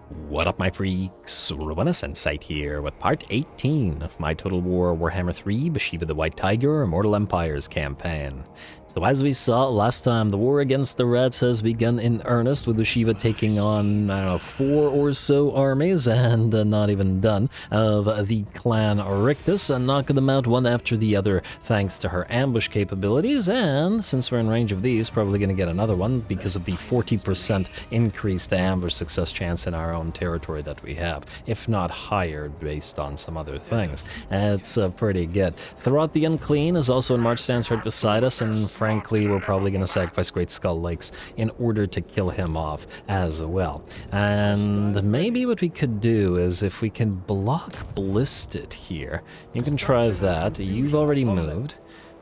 What up, my freaks? RuinusInsight here with part 18 of my Total War Warhammer 3 Bhashiva the White Tiger Immortal Empires campaign. So as we saw last time, the war against the rats has begun in earnest, with Bhashiva taking on, I don't know, 4 or so armies, and not even done, of the Clan Rictus, and knocking them out one after the other thanks to her ambush capabilities. And since we're in range of these, probably going to get another one because of the 40% increased ambush success chance in our own territory that we have, if not higher based on some other things. It's pretty good. Throughout the Unclean is also in march stance right beside us, and frankly we're probably going to sacrifice Great Skull Lakes in order to kill him off as well. And maybe what we could do is, if we can block Ballisted here, you can try that. You've already moved.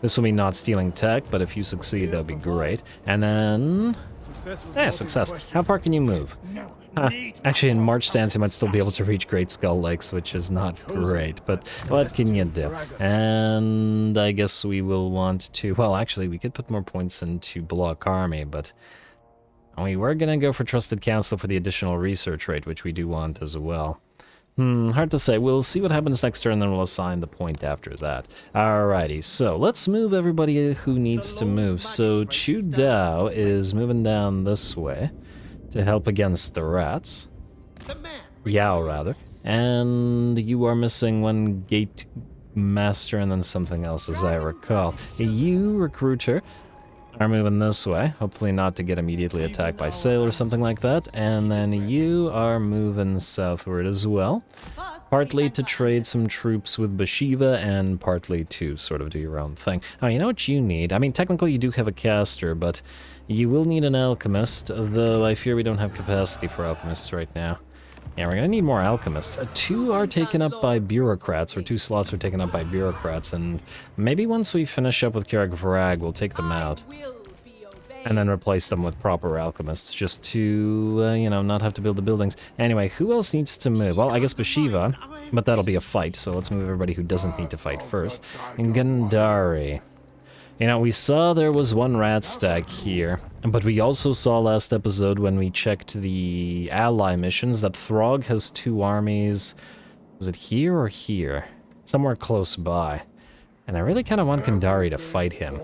This will be not stealing tech, but if you succeed, that would be great. And then... yeah, success. How far can you move? Actually, in march stance, you might still be able to reach Great Skull Lakes, which is not great, but what can you do? And I guess we will want to... well, actually, we could put more points into Block Army, but... we were going to go for Trusted Council for the additional research rate, which we do want as well. Hard to say. We'll see what happens next turn, then we'll assign the point after that. Alrighty, so let's move everybody who needs to move. So Chu Dao is moving down this way to help against the rats. Yao, rather. And you are missing one gate master and then something else, as I recall. You, recruiter, are moving this way, hopefully not to get immediately attacked by Sail or something like that, and then you are moving southward as well, partly to trade some troops with Bhashiva and partly to sort of do your own thing. Oh, you know what you need? I mean, technically you do have a caster, but you will need an alchemist, though I fear we don't have capacity for alchemists right now. Yeah, we're gonna need more alchemists. 2 are taken up by bureaucrats, or 2 slots are taken up by bureaucrats, and maybe once we finish up with Kirak Vrag, we'll take them out. And then replace them with proper alchemists, just to, you know, not have to build the buildings. Anyway, who else needs to move? Well, I guess Bhashiva, but that'll be a fight, so let's move everybody who doesn't need to fight first. And Gandhari. You know, we saw there was one rat stack here, but we also saw last episode when we checked the ally missions that Throg has 2 armies. Was it here or here? Somewhere close by. And I really kind of want Gandhari to fight him.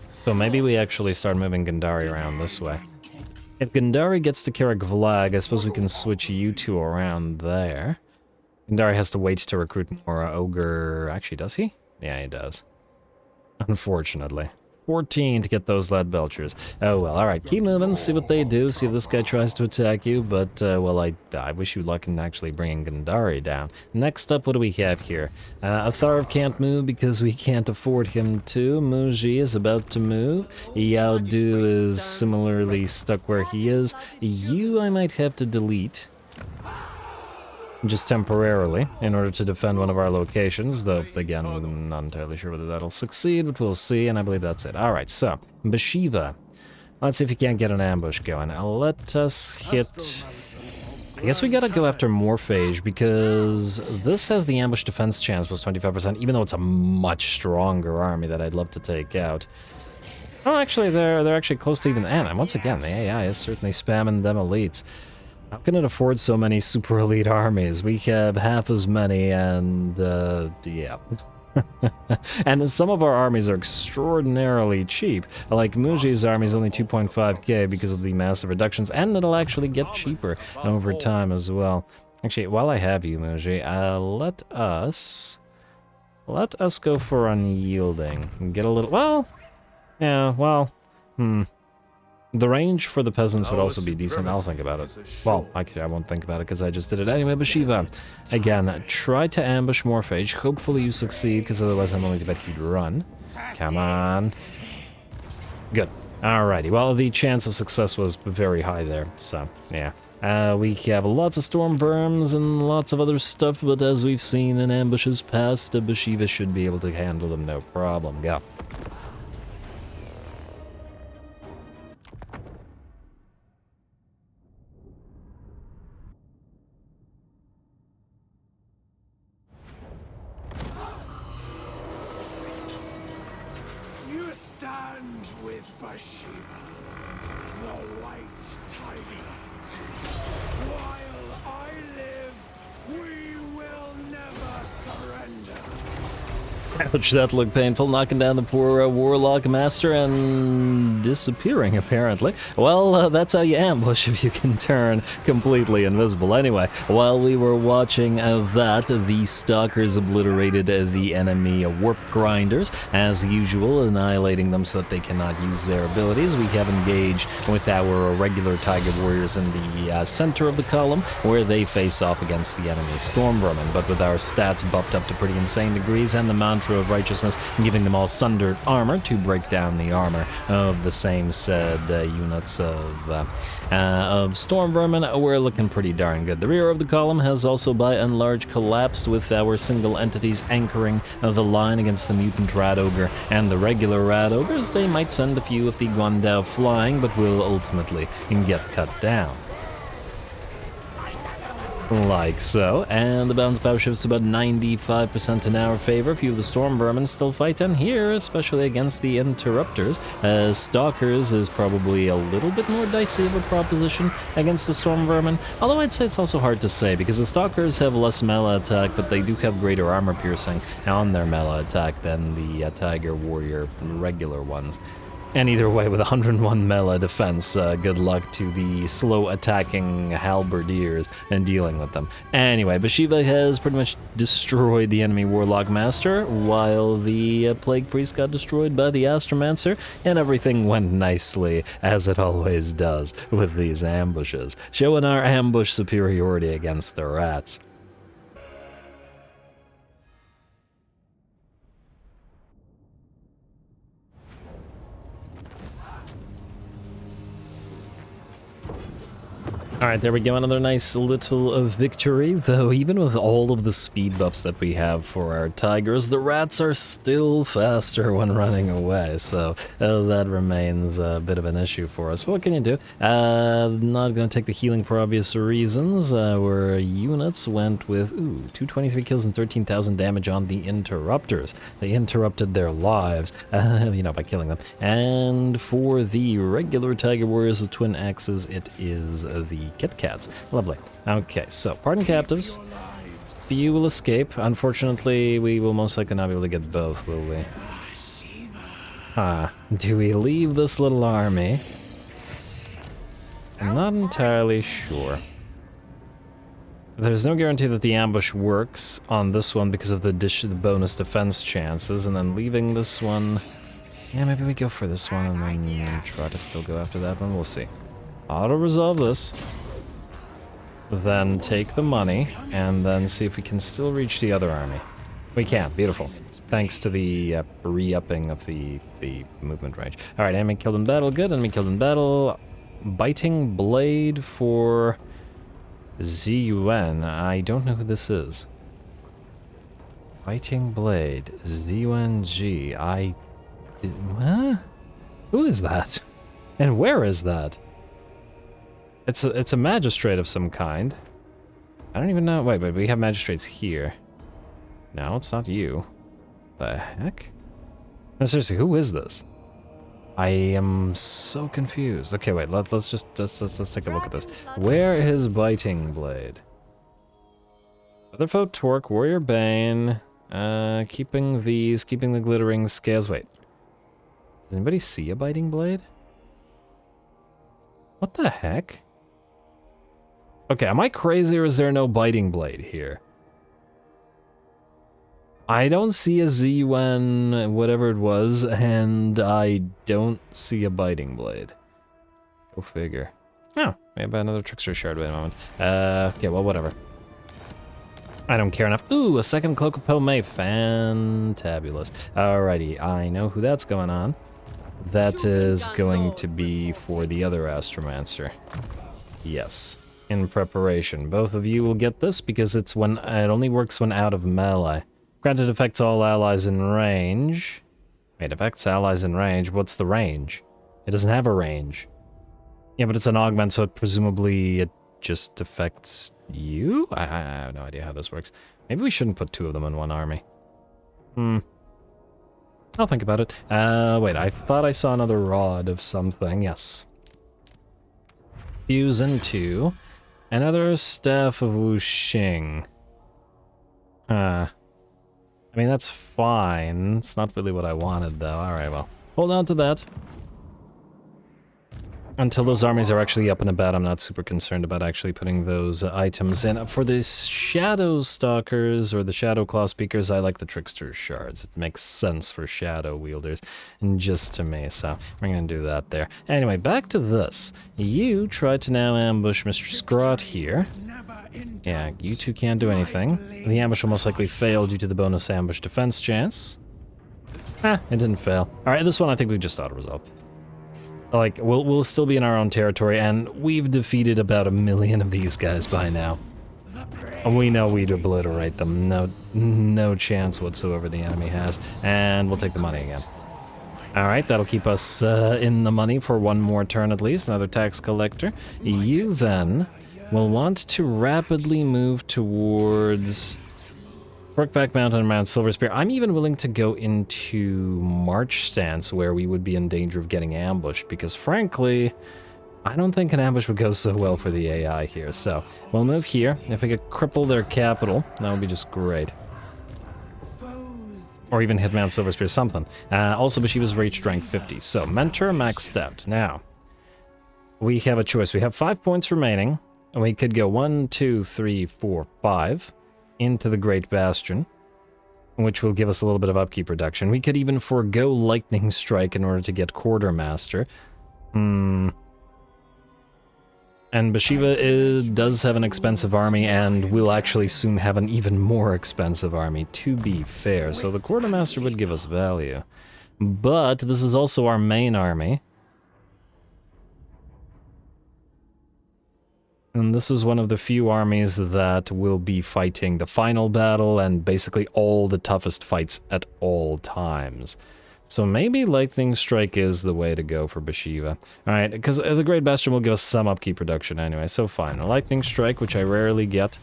So maybe we actually start moving Gandhari around this way. If Gandhari gets to Kirak Vlag, I suppose we can switch you 2 around there. Gandhari has to wait to recruit more Ogre... actually, does he? Yeah, he does. Unfortunately. 14 to get those lead belchers. Oh well, alright, keep moving, see what they do, see if this guy tries to attack you, but, well, I wish you luck in actually bringing Gandhari down. Next up, what do we have here? Atharv can't move because we can't afford him to. Muji is about to move. Yao Du is similarly stuck where he is. You I might have to delete. Just temporarily, in order to defend one of our locations, though, again, I'm not entirely sure whether that'll succeed, but we'll see, and I believe that's it. Alright, so, Bhashiva. Let's see if you can't get an ambush going. Let us hit... I guess we gotta go after Morphage, because this has the ambush defense chance plus 25%, even though it's a much stronger army that I'd love to take out. Oh, actually, they're actually close to even... and once again, the AI is certainly spamming them elites. How can it afford so many super elite armies? We have half as many, and, yeah. And some of our armies are extraordinarily cheap. Like Muji's army is only 2.5k because of the massive reductions, and it'll actually get cheaper over time as well. Actually, while I have you, Muji, let us go for unyielding and get a little... well, yeah, well, The range for the peasants would also be decent. I'll think about it. Well, I won't think about it because I just did it anyway. Bhashiva, again, try to ambush Morphage. Hopefully you succeed, because otherwise I'm only to bet he'd run. Come on. Good. Alrighty, well, the chance of success was very high there, so, yeah. We have lots of storm verms and lots of other stuff, but as we've seen in ambushes past, Bhashiva should be able to handle them no problem. Go. Stand with Bhashiva, the White Tiger. Which that looked painful, knocking down the poor Warlock Master and disappearing, apparently. Well, that's how you ambush if you can turn completely invisible. Anyway, while we were watching that, the Stalkers obliterated the enemy Warp Grinders, as usual, annihilating them so that they cannot use their abilities. We have engaged with our regular Tiger Warriors in the center of the column, where they face off against the enemy Storm Vermin, but with our stats buffed up to pretty insane degrees and the Mantra of Righteousness giving them all sundered armor to break down the armor of the same said units of Storm Vermin, we're looking pretty darn good. The rear of the column has also by and large collapsed, with our single entities anchoring the line against the mutant Rat Ogre and the regular Rat Ogres. They might send a few of the Guandao flying, but will ultimately get cut down. Like so, and the balance power shifts to about 95% in our favor. A few of the Storm Vermin still fight, and here, especially against the Interrupters, Stalkers is probably a little bit more dicey of a proposition against the Storm Vermin, although I'd say it's also hard to say, because the Stalkers have less melee attack, but they do have greater armor piercing on their melee attack than the Tiger Warrior regular ones. And either way, with 101 melee defense, good luck to the slow-attacking halberdiers and dealing with them. Anyway, Bhashiva has pretty much destroyed the enemy Warlock Master, while the Plague Priest got destroyed by the Astromancer, and everything went nicely, as it always does with these ambushes, showing our ambush superiority against the rats. Alright, there we go, another nice little victory, though even with all of the speed buffs that we have for our tigers, the rats are still faster when running away, so that remains a bit of an issue for us. What can you do? Not going to take the healing for obvious reasons. Our units went with, 223 kills and 13,000 damage on the Interrupters. They interrupted their lives, by killing them. And for the regular Tiger Warriors with twin axes, it is the Kit Kats. Lovely. Okay, so pardon captives. Few will escape. Unfortunately, we will most likely not be able to get both, will we? Do we leave this little army? I'm not entirely sure. There's no guarantee that the ambush works on this one because of the bonus defense chances, and then leaving this one... Yeah, maybe we go for this one and then try to still go after that one. We'll see. Auto-resolve this. Then take the money, and then see if we can still reach the other army. We can. Beautiful. Thanks to the re-upping of the movement range. Alright, enemy killed in battle. Good. Enemy killed in battle. Biting Blade for Zun. I don't know who this is. Biting Blade. ZUNG. Huh? Who is that? And where is that? It's a magistrate of some kind. I don't even know. Wait, we have magistrates here. No, it's not you. The heck? No, seriously, who is this? I am so confused. Okay, wait. Let's take a look at this. Where is Biting Blade? Otherfoe Torque, Warrior Bane. Keeping the glittering scales. Wait. Does anybody see a Biting Blade? What the heck? Okay, am I crazy or is there no Biting Blade here? I don't see a ZUN, whatever it was, and I don't see a Biting Blade. Go figure. Oh, maybe another Trickster Shard. Wait a moment. Okay, well, whatever. I don't care enough. Ooh, a second Cloak of Pomay. Fantabulous. Alrighty, I know who that's going on. That is going to be for the other Astromancer. Yes. In preparation. Both of you will get this because it only works when out of melee. Granted, affects all allies in range. Wait, affects allies in range. What's the range? It doesn't have a range. Yeah, but it's an augment, so presumably it just affects you? I have no idea how this works. Maybe we shouldn't put two of them in one army. I'll think about it. Wait, I thought I saw another rod of something. Yes. Fuse into another Staff of Wuxing. I mean, that's fine. It's not really what I wanted, though. Alright, well, hold on to that. Until those armies are actually up and about, I'm not super concerned about actually putting those items in. For the Shadow Stalkers, or the Shadow Claw Speakers, I like the Trickster's Shards. It makes sense for Shadow Wielders, and just to me, so we're gonna do that there. Anyway, back to this. You tried to now ambush Mr. Scrot here. Yeah, you two can't do anything. The ambush will most likely fail due to the bonus ambush defense chance. It didn't fail. Alright, this one I think we just auto-resolve. Like, we'll still be in our own territory, and we've defeated about 1 million of these guys by now. And we know we'd obliterate them. No chance whatsoever the enemy has. And we'll take the money again. Alright, that'll keep us in the money for one more turn at least. Another tax collector. You then will want to rapidly move towards Brookback Mountain and Mount Silver Spear. I'm even willing to go into March stance where we would be in danger of getting ambushed, because frankly, I don't think an ambush would go so well for the AI here. So we'll move here. If we could cripple their capital, that would be just great. Or even hit Mount Silver Spear, something. Also, Bhashiva's Rage Strength 50. So Mentor maxed out. Now, we have a choice. We have 5 points remaining, and we could go 1, 2, 3, 4, 5. Into the Great Bastion, which will give us a little bit of upkeep reduction. We could even forego Lightning Strike in order to get Quartermaster. And Bhashiva does have an expensive army, and will actually soon have an even more expensive army, to be fair. So the Quartermaster would give us value. But this is also our main army. And this is one of the few armies that will be fighting the final battle and basically all the toughest fights at all times. So maybe Lightning Strike is the way to go for Bhashiva. Alright, because the Great Bastion will give us some upkeep reduction anyway, so fine. A Lightning Strike, which I rarely get,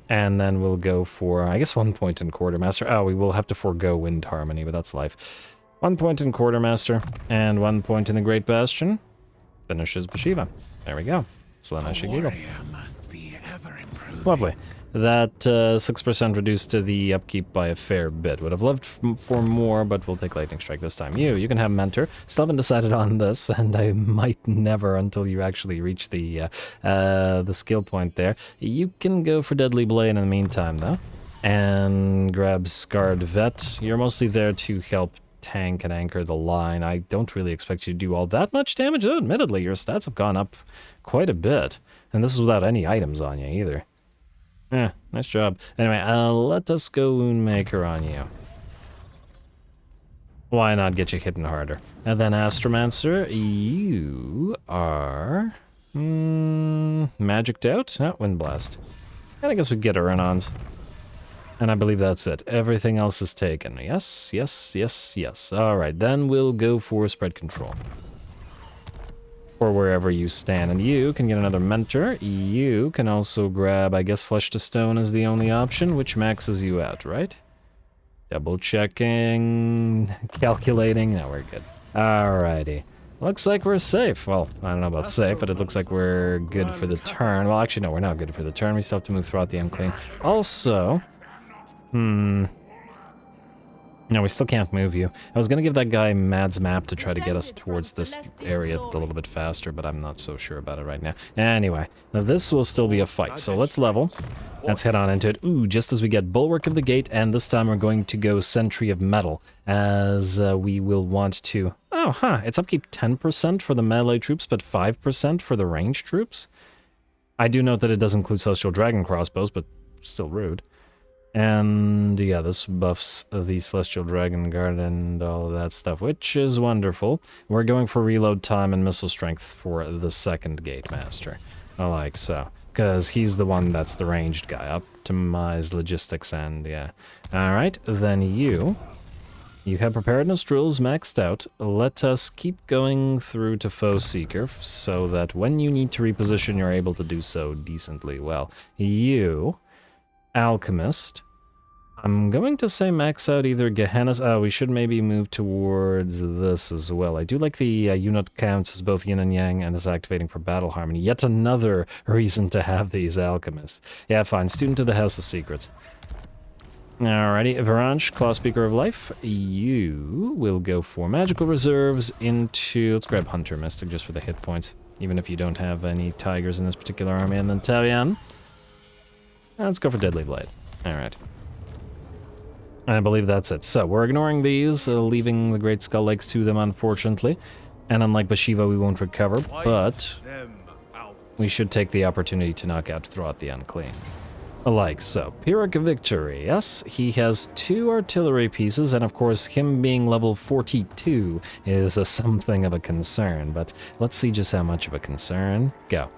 and then we'll go for, I guess, 1 point in Quartermaster. Oh, we will have to forego Wind Harmony, but that's life. 1 point in Quartermaster, and 1 point in the Great Bastion. Finishes Bhashiva. There we go. Slanesh Giggle. Lovely. That 6% reduced to the upkeep by a fair bit. Would have loved for more, but we'll take Lightning Strike this time. You can have Mentor. Still haven't decided on this, and I might never until you actually reach the skill point there. You can go for Deadly Blade in the meantime, though. And grab Scarred Vet. You're mostly there to help tank and anchor the line. I don't really expect you to do all that much damage, though. Admittedly, your stats have gone up quite a bit. And this is without any items on you, either. Yeah, nice job. Anyway, let us go Woundmaker on you. Why not get you hitting harder? And then Astromancer, you are... magicked out? Oh, Windblast. And I guess we get Urinons. And I believe that's it. Everything else is taken. Yes, yes, yes, yes. Alright, then we'll go for Spread Control. Or wherever you stand. And you can get another Mentor. You can also grab, I guess, Flesh to Stone is the only option, which maxes you out, right? Double checking, calculating. No, we're good. Alrighty. Looks like we're safe. Well, I don't know about safe, but it looks like we're good for the turn. Well, actually, no, we're not good for the turn. We still have to move throughout the Unclean. Also, no, we still can't move you. I was gonna give that guy Mad's Map to try to get us towards this area a little bit faster, but I'm not so sure about it right now. Anyway, now this will still be a fight, so let's level. Let's head on into it. Ooh, just as we get Bulwark of the Gate, and this time we're going to go Sentry of Metal, as we will want to... Oh, it's upkeep 10% for the melee troops, but 5% for the ranged troops. I do note that it does include Celestial Dragon crossbows, but still rude. And yeah, this buffs the Celestial Dragon Guard and all of that stuff, which is wonderful. We're going for reload time and missile strength for the second Gate Master. I like so. Because he's the one that's the ranged guy. Optimize logistics and yeah. Alright, then you have preparedness drills maxed out. Let us keep going through to Foe Seeker so that when you need to reposition, you're able to do so decently well. You... Alchemist. I'm going to say max out either Gehenna's... Oh, we should maybe move towards this as well. I do like the unit counts as both yin and yang and is activating for battle harmony. Yet another reason to have these alchemists. Yeah, fine. Student of the House of Secrets. Alrighty, Varanche, Claw Speaker of Life, you will go for magical reserves into... Let's grab Hunter Mystic just for the hit points, even if you don't have any tigers in this particular army. And then Tavian, let's go for Deadly Blade. Alright. I believe that's it. So, we're ignoring these, leaving the Great Skull Legs to them, unfortunately. And unlike Bhashiva, we won't recover, but we should take the opportunity to knock out Throat the Unclean. Like so. Pyrrhic Victory. Yes, he has 2 artillery pieces, and of course, him being level 42 is something of a concern, but let's see just how much of a concern. Go.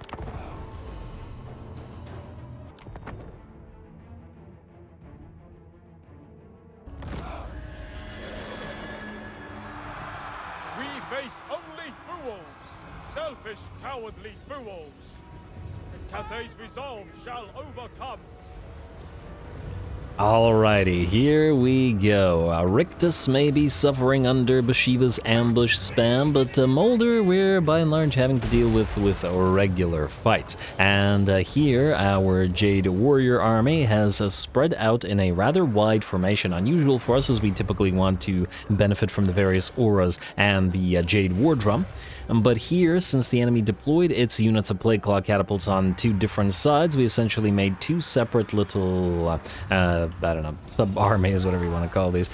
We face only fools, selfish, cowardly fools. Cathay's resolve shall overcome. Alrighty, here we go. Rictus may be suffering under Bhashiva's ambush spam, but Moulder, we're by and large having to deal with regular fights. And here, our Jade Warrior army has spread out in a rather wide formation, unusual for us as we typically want to benefit from the various auras and the Jade War Drum. But here, since the enemy deployed its units of Plague Claw catapults on 2 different sides, we essentially made 2 separate little, I don't know, sub-armies, whatever you want to call these,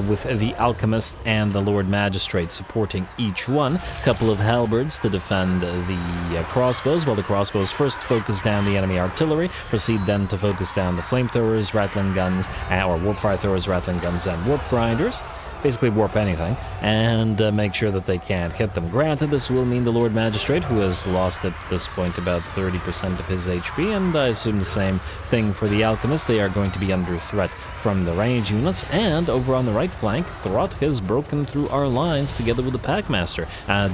with the Alchemist and the Lord Magistrate supporting each one. A couple of halberds to defend the crossbows, while the crossbows first focus down the enemy artillery, proceed then to focus down the flamethrowers, rattling guns, or warp fire throwers, rattling guns, and warp grinders. Basically warp anything, and make sure that they can't hit them. Granted, this will mean the Lord Magistrate, who has lost at this point about 30% of his HP, and I assume the same thing for the Alchemist. They are going to be under threat from the range units, and over on the right flank, Throat has broken through our lines together with the Packmaster,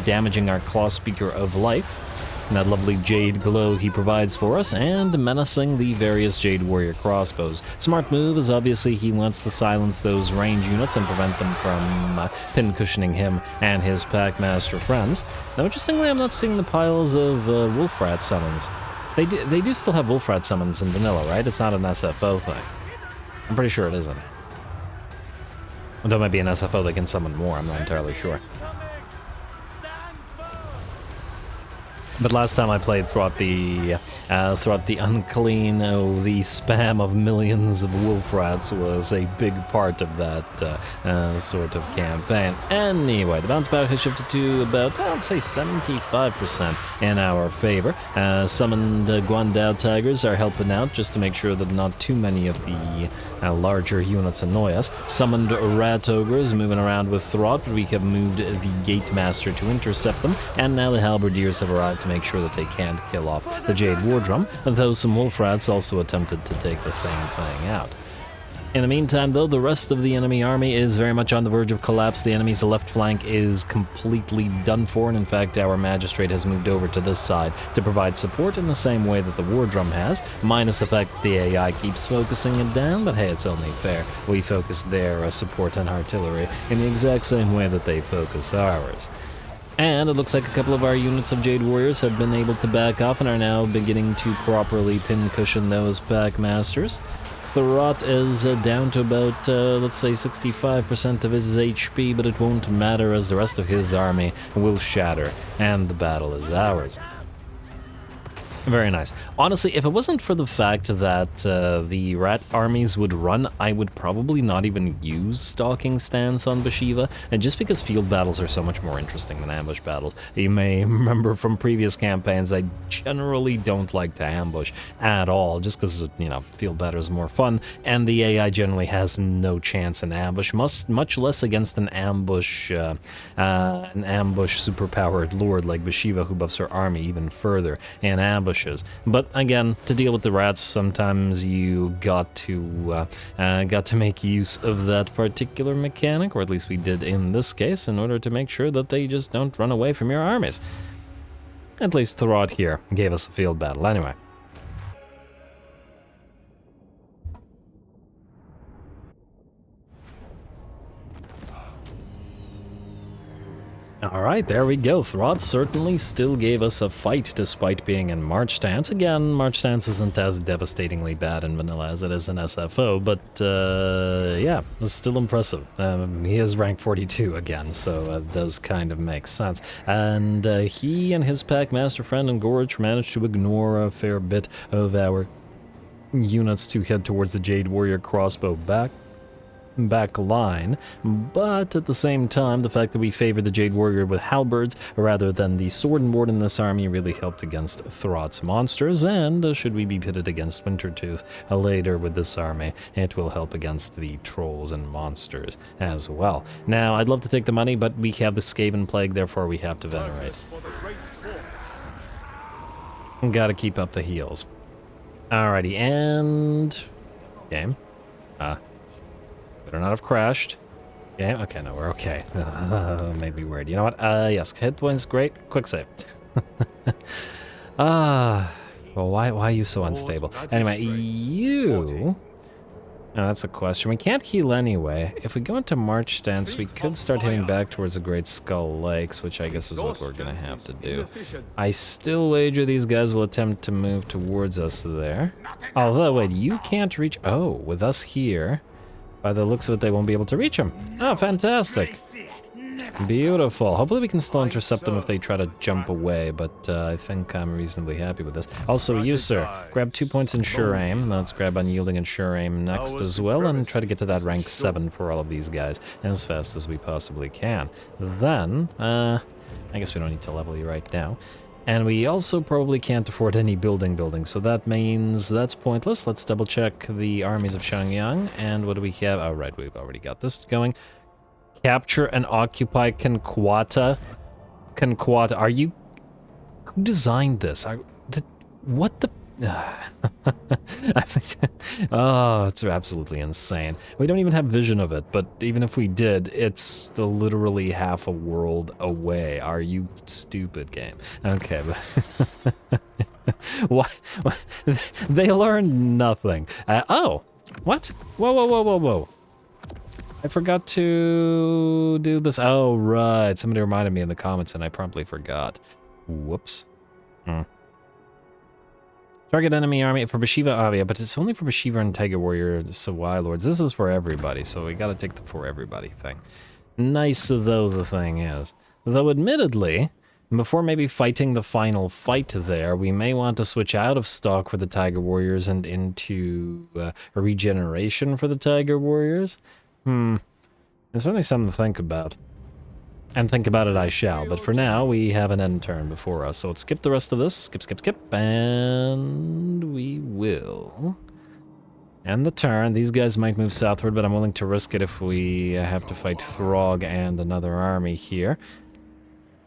damaging our Claw Speaker of Life. And that lovely jade glow he provides for us, and menacing the various Jade Warrior crossbows. Smart move is obviously he wants to silence those range units and prevent them from pin-cushioning him and his Packmaster friends. Now, interestingly, I'm not seeing the piles of Wolfrat summons. They do still have Wolfrat summons in vanilla, right? It's not an SFO thing. I'm pretty sure it isn't. Although it might be an SFO that can summon more, I'm not entirely sure. But last time I played throughout the Unclean, the spam of millions of Wolfrats was a big part of that sort of campaign. Anyway, the bounce back has shifted to about, I'd say, 75% in our favor. Summoned Guandao Tigers are helping out just to make sure that not too many of the larger units annoy us. Summoned Rat Ogres moving around with Throat, but we have moved the Gate Master to intercept them, and now the Halberdiers have arrived to make sure that they can't kill off the Jade War Drum, though some Wolfrats also attempted to take the same thing out. In the meantime, though, the rest of the enemy army is very much on the verge of collapse. The enemy's left flank is completely done for, and in fact, our Magistrate has moved over to this side to provide support in the same way that the War Drum has, minus the fact that the AI keeps focusing it down, but hey, it's only fair. We focus their support and artillery in the exact same way that they focus ours. And it looks like a couple of our units of Jade Warriors have been able to back off and are now beginning to properly pin-cushion those Packmasters. Throat is down to about, let's say, 65% of his HP, but it won't matter as the rest of his army will shatter, and the battle is ours. Very nice. Honestly, if it wasn't for the fact that the rat armies would run, I would probably not even use Stalking Stance on Bhashiva, and just because field battles are so much more interesting than ambush battles. You may remember from previous campaigns, I generally don't like to ambush at all, just because, you know, field battle is more fun, and the AI generally has no chance in ambush, much less against an ambush superpowered lord like Bhashiva, who buffs her army even further in ambush. But again, to deal with the rats, sometimes you got to make use of that particular mechanic, or at least we did in this case, in order to make sure that they just don't run away from your armies. At least Throat here gave us a field battle anyway. Alright, there we go. Throt certainly still gave us a fight despite being in March stance. Again, March stance isn't as devastatingly bad in vanilla as it is in SFO, but yeah, it's still impressive. He is rank 42 again, so it does kind of make sense. And he and his pack master friend and Gorge managed to ignore a fair bit of our units to head towards the Jade Warrior crossbow back line, but at the same time, the fact that we favored the Jade Warrior with halberds rather than the sword and board in this army really helped against Throt's monsters, and should we be pitted against Wintertooth later with this army, it will help against the trolls and monsters as well. Now, I'd love to take the money, but we have the Skaven Plague, therefore we have to venerate. Gotta keep up the heals. Alrighty, and... game. Better not have crashed. Yeah, okay, no, we're okay. Made me worried. You know what? Yes, hit points, great. Quick save. Well, why are you so unstable? Anyway, you... Now, that's a question. We can't heal anyway. If we go into March stance, we could start heading back towards the Great Skull Lakes, which I guess is what we're gonna have to do. I still wager these guys will attempt to move towards us there. Although, wait, you can't reach... Oh, with us here... By the looks of it, they won't be able to reach him. Oh, fantastic. Beautiful. Hopefully we can still intercept them if they try to jump away, but I think I'm reasonably happy with this. Also, you, sir, grab 2 points in sure aim. Let's grab unyielding and sure aim next as well, and try to get to that rank 7 for all of these guys as fast as we possibly can. Then, I guess we don't need to level you right now. And we also probably can't afford any building, so that means that's pointless. Let's double check the armies of Xiangyang, and what do we have? Oh, right, we've already got this going. Capture and occupy Kanquata. Kanquata, are you... Who designed this? What the... Oh, it's absolutely insane. We don't even have vision of it, but even if we did, it's still literally half a world away. Are you stupid, game? Okay, but... Why? They learned nothing. Oh! What? Whoa. I forgot to do this. Oh, right. Somebody reminded me in the comments and I promptly forgot. Whoops. Target enemy army for Bhashiva. Oh, yeah, but it's only for Bhashiva and Tiger Warrior Sawai Lords. This is for everybody, so we gotta take the for everybody thing. Nice though the thing is. Though admittedly, before maybe fighting the final fight there, we may want to switch out of stock for the Tiger Warriors and into a regeneration for the Tiger Warriors. There's certainly something to think about. And think about it I shall, but for now, we have an end turn before us, so let's skip the rest of this. Skip, and we will end the turn. These guys might move southward, but I'm willing to risk it if we have to fight Throg and another army here.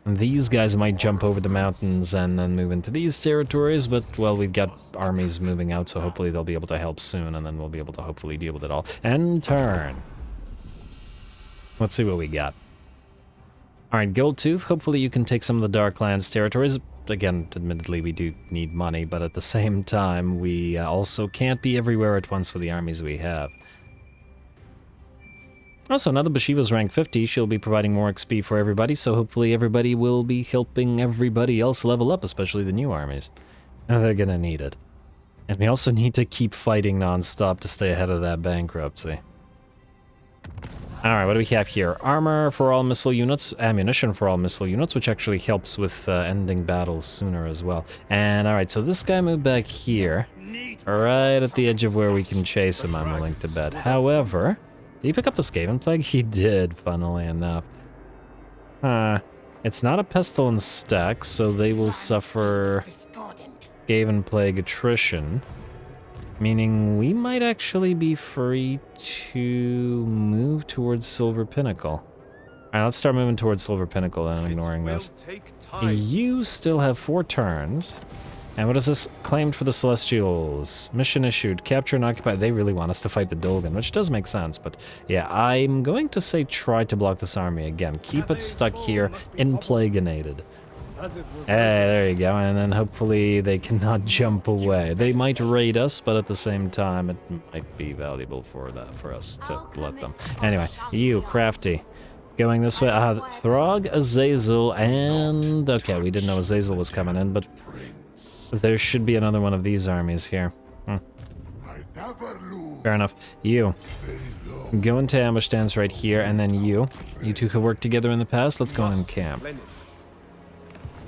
And these guys might jump over the mountains and then move into these territories, but, well, we've got armies moving out, so hopefully they'll be able to help soon, and then we'll be able to hopefully deal with it all. End turn. Let's see what we got. Alright, Goldtooth, hopefully you can take some of the Darklands territories. Again, admittedly, we do need money, but at the same time, we also can't be everywhere at once with the armies we have. Also, now that Bhashiva's rank 50, she'll be providing more XP for everybody, so hopefully everybody will be helping everybody else level up, especially the new armies. They're gonna need it. And we also need to keep fighting non-stop to stay ahead of that bankruptcy. Alright, what do we have here? Armor for all missile units, ammunition for all missile units, which actually helps with ending battles sooner as well. And alright, so this guy moved back here, right at the edge of where we can chase him, I'm willing to bet. However, did he pick up the Skaven Plague? He did, funnily enough. It's not a pestilence stack, so they will suffer Skaven Plague attrition. Meaning we might actually be free to move towards Silver Pinnacle. Alright, let's start moving towards Silver Pinnacle and ignoring this. You still have 4 turns. And what is this? Claimed for the Celestials. Mission issued. Capture and occupy. They really want us to fight the Dolgan, which does make sense. But yeah, I'm going to say try to block this army again. Keep it stuck here, implaginated. There you go, and then hopefully they cannot jump away. They might raid us, but at the same time, it might be valuable for us to let them. Anyway, you, Crafty. Going this way, Throg, Azazel, and... Okay, we didn't know Azazel was coming in, but there should be another one of these armies here. Fair enough. You. Go into ambush stands right here, and then you. You two have worked together in the past. Let's go in and camp.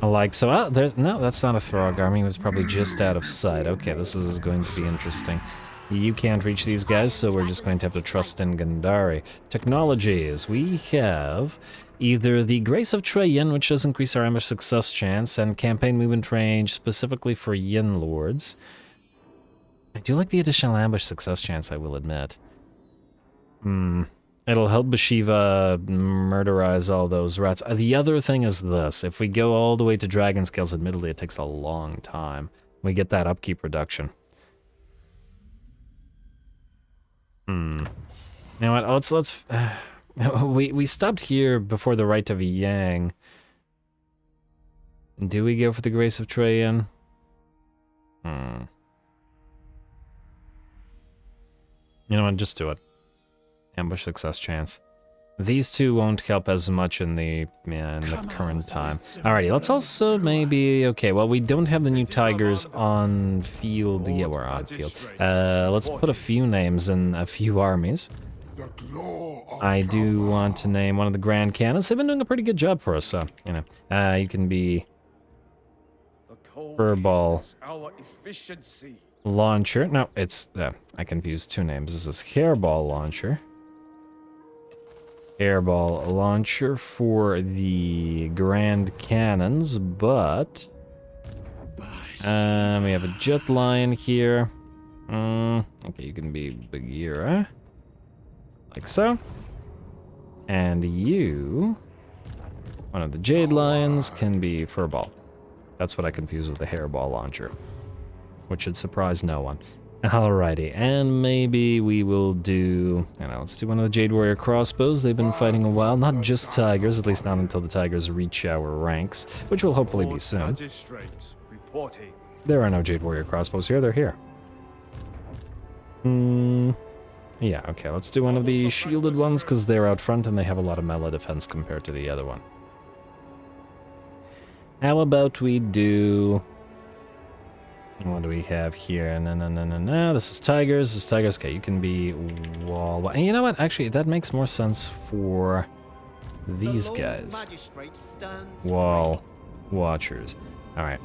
Like so. There's no. That's not a Throg army. It was probably just out of sight. Okay, this is going to be interesting. You can't reach these guys, so we're just going to have to trust in Gandari. Technologies. We have either the Grace of Trajan, which does increase our ambush success chance, and campaign movement range specifically for Yin Lords. I do like the additional ambush success chance, I will admit. It'll help Bhashiva murderize all those rats. The other thing is this. If we go all the way to dragon scales, admittedly it takes a long time. We get that upkeep reduction. You know what? Let's we stopped here before the Rite of Yang. Do we go for the Grace of Trajan? You know what? Just do it. Ambush success chance. These two won't help as much in the current time. Alrighty, let's also maybe... Okay, well, we don't have the new Tigers on field. Yeah, we're on field. Let's put a few names in a few armies. I do want to name one of the Grand Cannons. They've been doing a pretty good job for us, so, you know. You can be... Furball. Launcher. No, it's... I confused two names. This is Hairball Launcher. Airball launcher for the Grand Cannons, but we have a Jet Lion here. Okay, you can be Bagheera, like so. And you, one of the Jade Lions, can be Furball. That's what I confused with the Hairball launcher, which should surprise no one. Alrighty, and maybe we will do... let's do one of the Jade Warrior crossbows. They've been fighting a while. Not just Tigers, at least not until the Tigers reach our ranks, which will hopefully be soon. There are no Jade Warrior crossbows here, they're here. Yeah, okay, let's do one of the shielded ones, because they're out front and they have a lot of melee defense compared to the other one. How about we do... What do we have here? No. This is Tigers. This is Tigers. Okay, you can be wall. And you know what? Actually, that makes more sense for these guys. Wall Watchers. Alright.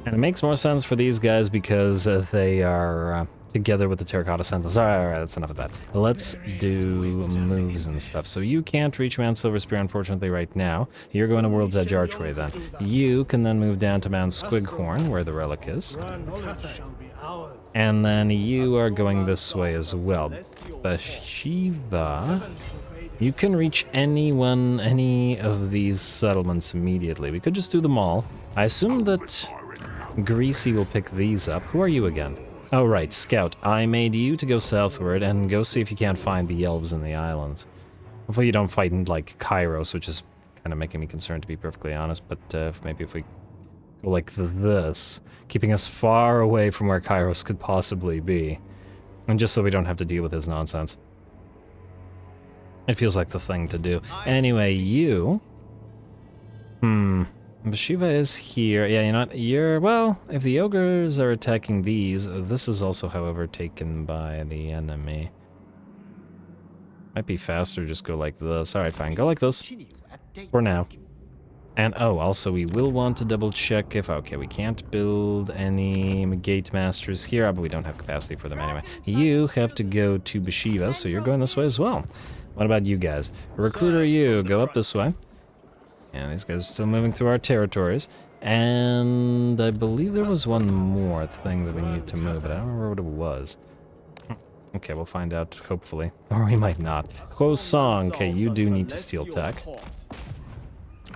And it makes more sense for these guys because they are together with the Terracotta Sentinels. Alright, that's enough of that. Let's do moves and stuff. So you can't reach Mount Silver Spear, unfortunately, right now. You're going to World's Edge Archway, then. You can then move down to Mount Squighorn, where the relic is. And then you are going this way as well. Bhashiva, you can reach any of these settlements immediately. We could just do them all. I assume that Greasy will pick these up. Who are you again? Oh, right, Scout. I made you to go southward and go see if you can't find the elves in the islands. Hopefully you don't fight in, like, Kairos, which is kind of making me concerned, to be perfectly honest, but maybe if we go like this, keeping us far away from where Kairos could possibly be, and just so we don't have to deal with his nonsense. It feels like the thing to do. Anyway, you... Bhashiva is here. Yeah, well, if the ogres are attacking these, this is also, however, taken by the enemy. Might be faster, just go like this. Alright, fine, go like this. For now. And, also, we will want to double check if... Okay, we can't build any Gate Masters here, but we don't have capacity for them anyway. You have to go to Bhashiva, so you're going this way as well. What about you guys? Recruiter, you, go up this way. Yeah, these guys are still moving through our territories. And I believe there was one more thing that we need to move, but I don't remember what it was. Okay, we'll find out, hopefully. Or we might not. Song. Okay, you do need to steel tech.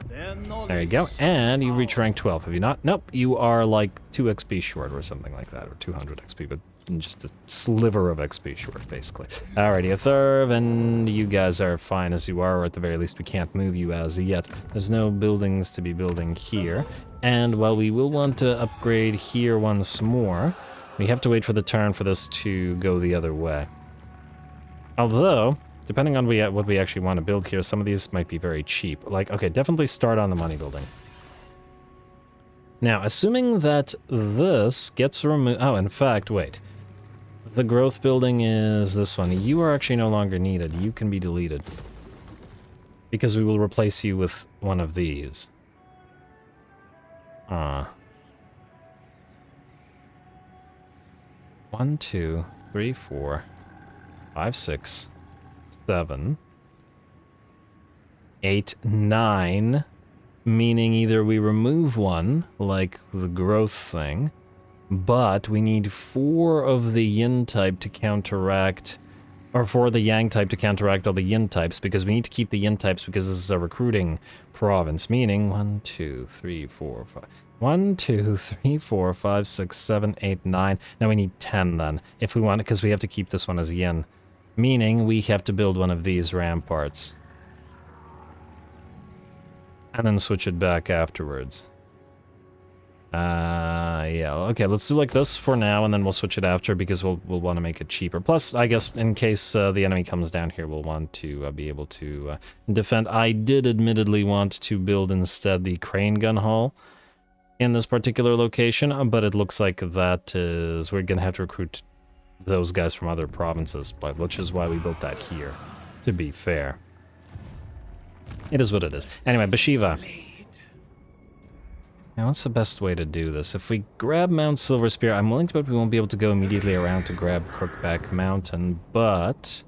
There you go. And you reach rank 12, have you not? Nope, you are like 2 XP short or something like that, or 200 XP, but just a sliver of XP short, basically. Alrighty, a third, and you guys are fine as you are, or at the very least we can't move you as yet. There's no buildings to be building here. And while we will want to upgrade here once more, we have to wait for the turn for this to go the other way. Although, depending on what we actually want to build here, some of these might be very cheap. Like, okay, definitely start on the money building. Now, assuming that this gets removed... Oh, in fact, wait. The growth building is this one. You are actually no longer needed. You can be deleted. Because we will replace you with one of these. 1, 2, 3, 4, 5, 6, 7, 8, 9... Meaning either we remove one, like the growth thing, but we need 4 of the yin type to counteract, or 4 of the yang type to counteract all the yin types, because we need to keep the yin types because this is a recruiting province, meaning 1, 2, 3, 4, 5. 1, 2, 3, 4, 5, 6, 7, 8, 9. Now we need 10 then, if we want it, because we have to keep this one as yin. Meaning we have to build one of these ramparts. And then switch it back afterwards. Yeah, okay, let's do like this for now, and then we'll switch it after, because we'll want to make it cheaper. Plus, I guess, in case the enemy comes down here, we'll want to be able to defend. I did admittedly want to build instead the crane gun hall in this particular location, but it looks like that is... We're going to have to recruit those guys from other provinces, which is why we built that here, to be fair. It is what it is. Anyway, Bhashiva. Now, what's the best way to do this? If we grab Mount Silver Spear, I'm willing to bet we won't be able to go immediately around to grab Crookback Mountain, but...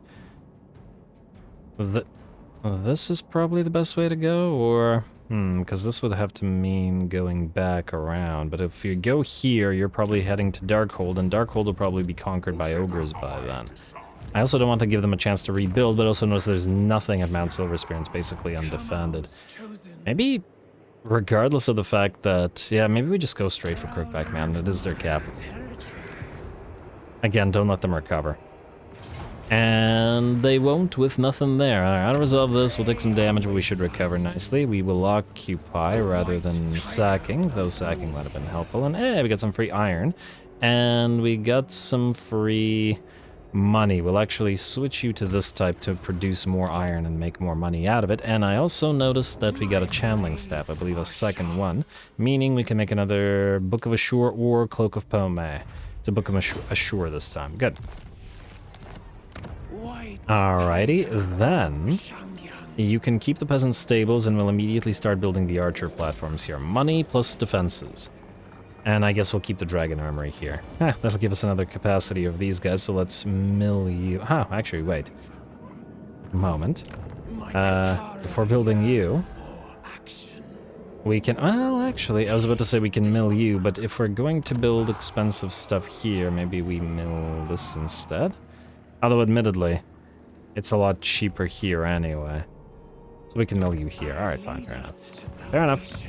This is probably the best way to go, or... because this would have to mean going back around, but if you go here, you're probably heading to Darkhold, and Darkhold will probably be conquered by ogres by then. I also don't want to give them a chance to rebuild, but also notice there's nothing at Mount Silver Spear, and it's basically undefended. Maybe, regardless of the fact that... Yeah, maybe we just go straight for Crookback Mountain. It is their capital. Again, don't let them recover. And they won't with nothing there. Alright, I'll resolve this. We'll take some damage, but we should recover nicely. We will occupy rather than sacking, though sacking might have been helpful. And hey, we got some free iron. And we got some free... money. We'll actually switch you to this type to produce more iron and make more money out of it. And I also noticed that we got a channeling staff, I believe a second one, meaning we can make another Book of Assure or Cloak of Pomay. It's a Book of Assure this time. Good. Alrighty, then you can keep the peasant stables and we'll immediately start building the archer platforms here. Money plus defenses. And I guess we'll keep the dragon armory here. That'll give us another capacity of these guys, so let's mill you. Actually, wait. A moment. Before building you, we can... Well, actually, I was about to say we can mill you, but if we're going to build expensive stuff here, maybe we mill this instead? Although, admittedly, it's a lot cheaper here anyway. So we can mill you here. Alright, fine, fair enough. Fair enough.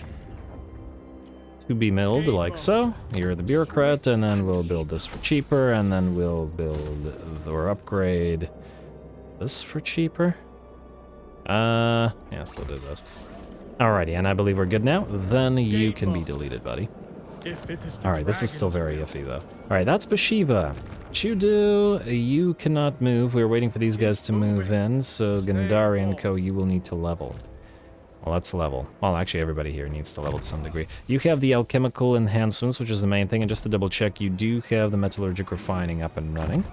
To be milled like so. You're the bureaucrat, and then we'll build this for cheaper, and then we'll build or upgrade this for cheaper. Yeah, still do this. Alrighty, and I believe we're good now. Then you can be deleted, buddy. Alright, this is still very iffy though. Alright, that's Bhashiva. Chudu, you cannot move. We're waiting for these guys to move in, so Gandari and Co, you will need to level. Well, let's level. Well, actually, everybody here needs to level to some degree. You have the alchemical enhancements, which is the main thing, and just to double check, you do have the metallurgic refining up and running.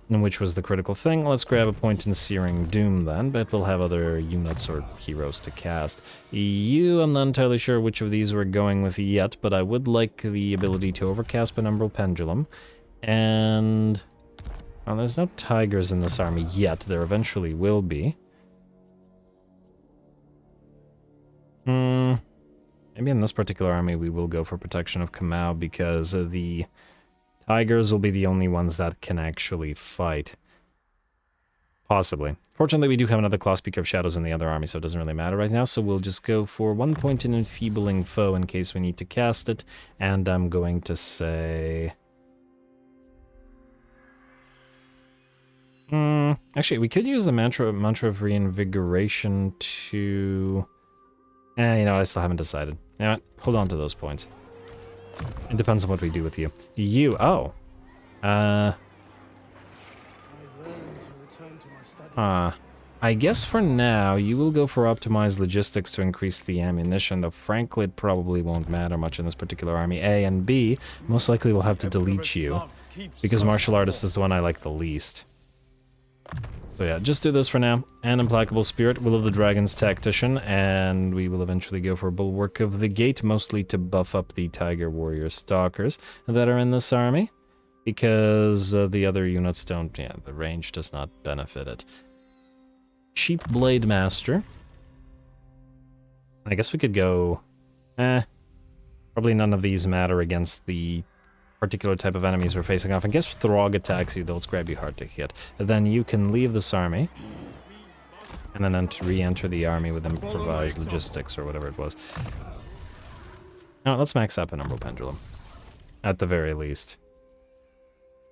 Which was the critical thing. Let's grab a point in Searing Doom then, but we'll have other units or heroes to cast. You, I'm not entirely sure which of these we're going with yet, but I would like the ability to overcast Penumbral Pendulum. And... well, there's no tigers in this army yet. There eventually will be. Maybe in this particular army we will go for Protection of Kamau, because the tigers will be the only ones that can actually fight. Possibly. Fortunately, we do have another Claw Speaker of Shadows in the other army, so it doesn't really matter right now, so we'll just go for 1 point in Enfeebling Foe in case we need to cast it, and I'm going to say... actually, we could use the mantra of Reinvigoration to... you know what, I still haven't decided. You know what, hold on to those points. It depends on what we do with you. You, oh. I guess for now, you will go for optimized logistics to increase the ammunition, though frankly it probably won't matter much in this particular army. A and B, most likely we'll have to delete you, because martial artist is the one I like the least. So yeah, just do this for now. And Implacable Spirit, Will of the Dragons Tactician, and we will eventually go for Bulwark of the Gate, mostly to buff up the Tiger Warrior Stalkers that are in this army, because the other units don't, yeah, the range does not benefit it. Cheap Blade Master. I guess we could go... probably none of these matter against the particular type of enemies we're facing off. I guess Throg attacks you, though it's going to be hard to hit. And then you can leave this army, and then re-enter the army with improvised logistics, or whatever it was. Now, let's max up an Umbral Pendulum, at the very least.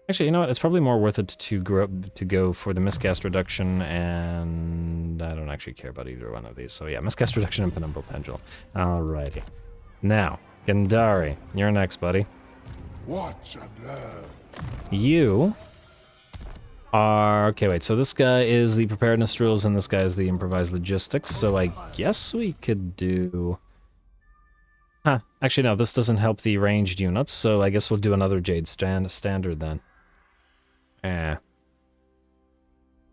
Actually, you know what? It's probably more worth it to go for the miscast reduction, and I don't actually care about either one of these. So yeah, miscast reduction and Penumbral Pendulum. Alrighty. Now, Gandari, you're next, buddy. Watch and learn. You are... Okay, wait. So this guy is the preparedness drills, and this guy is the improvised logistics. So I guess we could do... Huh. Actually, no. This doesn't help the ranged units, so I guess we'll do another Jade standard then.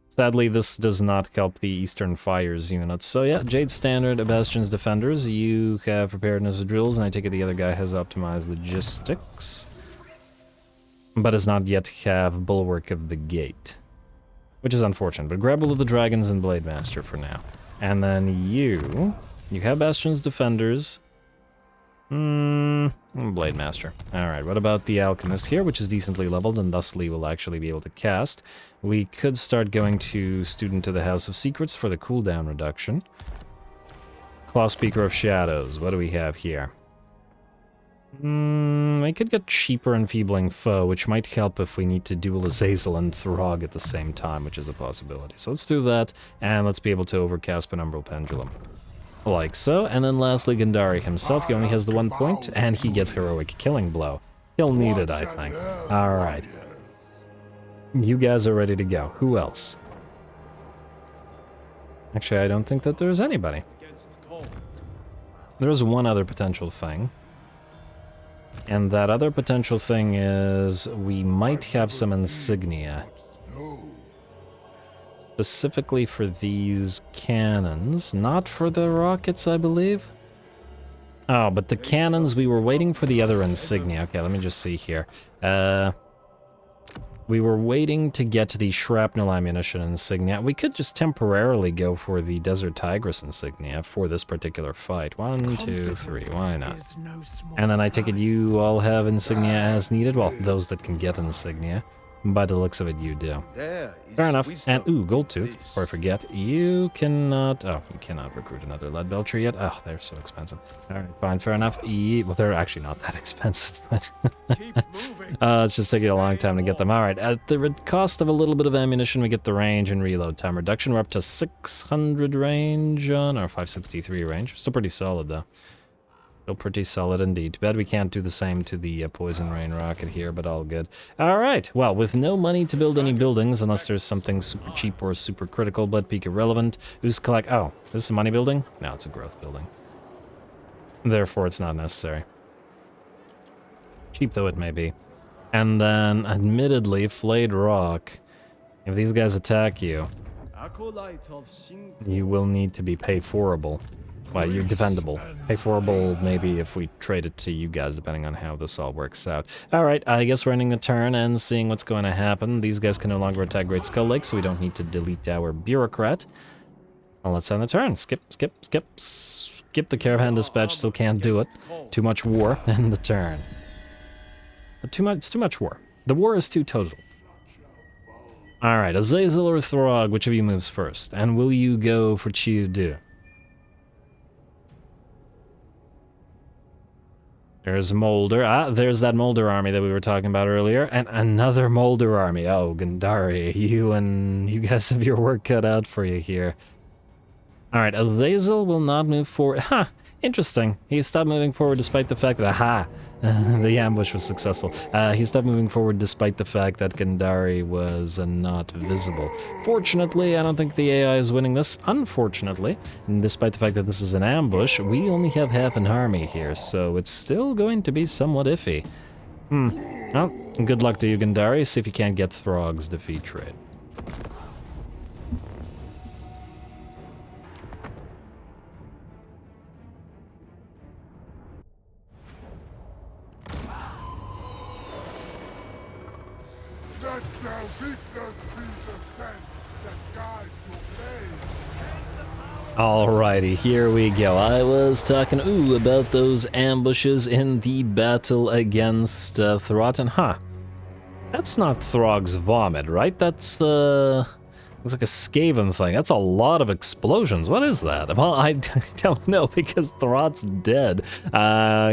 Sadly, this does not help the Eastern Fires units. So yeah, Jade Standard, Bastion's Defenders. You have preparedness drills, and I take it the other guy has optimized logistics, but does not yet have Bulwark of the Gate, which is unfortunate. But grab Will of the Dragons and Blade Master for now. And then you have Bastion's Defenders. Blade Master. Alright, what about the Alchemist here, which is decently leveled and thusly will actually be able to cast? We could start going to Student of the House of Secrets for the cooldown reduction. Claw Speaker of Shadows, what do we have here? We could get cheaper Enfeebling Foe, which might help if we need to duel Azazel and Throg at the same time, which is a possibility. So let's do that, and let's be able to overcast Penumbral Pendulum. Like so, and then lastly Gandari himself, he only has the 1 point, and he gets Heroic Killing Blow. He'll need it, I think. Alright. You guys are ready to go. Who else? Actually, I don't think that there's anybody. There's one other potential thing. And that other potential thing is we might have some insignia. Specifically for these cannons, not for the rockets, I believe. Oh, but the cannons, we were waiting for the other insignia. Okay, let me just see here. We were waiting to get to the shrapnel ammunition insignia. We could just temporarily go for the Desert Tigress insignia for this particular fight. 1, 2, 3, why not? And then I take it you all have insignia as needed? Well, those that can get insignia. By the looks of it, you do. Fair enough. And, ooh, Gold Tooth, before I forget, you cannot... Oh, you cannot recruit another Lead Belcher yet. Oh, they're so expensive. Alright, fine, fair enough. Well, they're actually not that expensive, but... it's just taking a long time to get them. Alright, at the cost of a little bit of ammunition, we get the range and reload time reduction. We're up to 600 range on our 563 range. Still pretty solid, though. Still pretty solid indeed. Too bad we can't do the same to the Poison Rain rocket here, but all good. Alright, well, with no money to build any buildings, unless there's something super cheap or super critical, but peak irrelevant, who's collect... Oh, is this a money building? No, it's a growth building. Therefore, it's not necessary. Cheap though it may be. And then, admittedly, Flayed Rock. If these guys attack you, you will need to be pay-forable. Well, you're defendable. Pay-forable, maybe if we trade it to you guys, depending on how this all works out. Alright, I guess we're ending the turn and seeing what's going to happen. These guys can no longer attack Great Skull Lake, so we don't need to delete our Bureaucrat. Well, let's end the turn. Skip the Caravan Dispatch, still can't do it. Too much war in the turn. It's too much war. The war is too total. Alright, Azazel or Throg, which of you moves first? And will you go for Chiu-Du? There's Moulder. Ah, there's that Moulder army that we were talking about earlier. And another Moulder army. Oh, Gandari, you guys have your work cut out for you here. Alright, Azazel will not move forward. Huh. Interesting. He stopped moving forward despite the fact that, aha, the ambush was successful. He stopped moving forward despite the fact that Gandari was not visible. Fortunately, I don't think the AI is winning this. Unfortunately, despite the fact that this is an ambush, we only have half an army here, so it's still going to be somewhat iffy. Well, good luck to you, Gandari. See if you can't get Throg's defeat trade. Let thou Rictus be the sense that guides your blade. Alrighty, here we go. I was talking, about those ambushes in the battle against Throton. Huh. That's not Throg's vomit, right? That's, looks like a Skaven thing. That's a lot of explosions. What is that? Well, I don't know, because Throt's dead.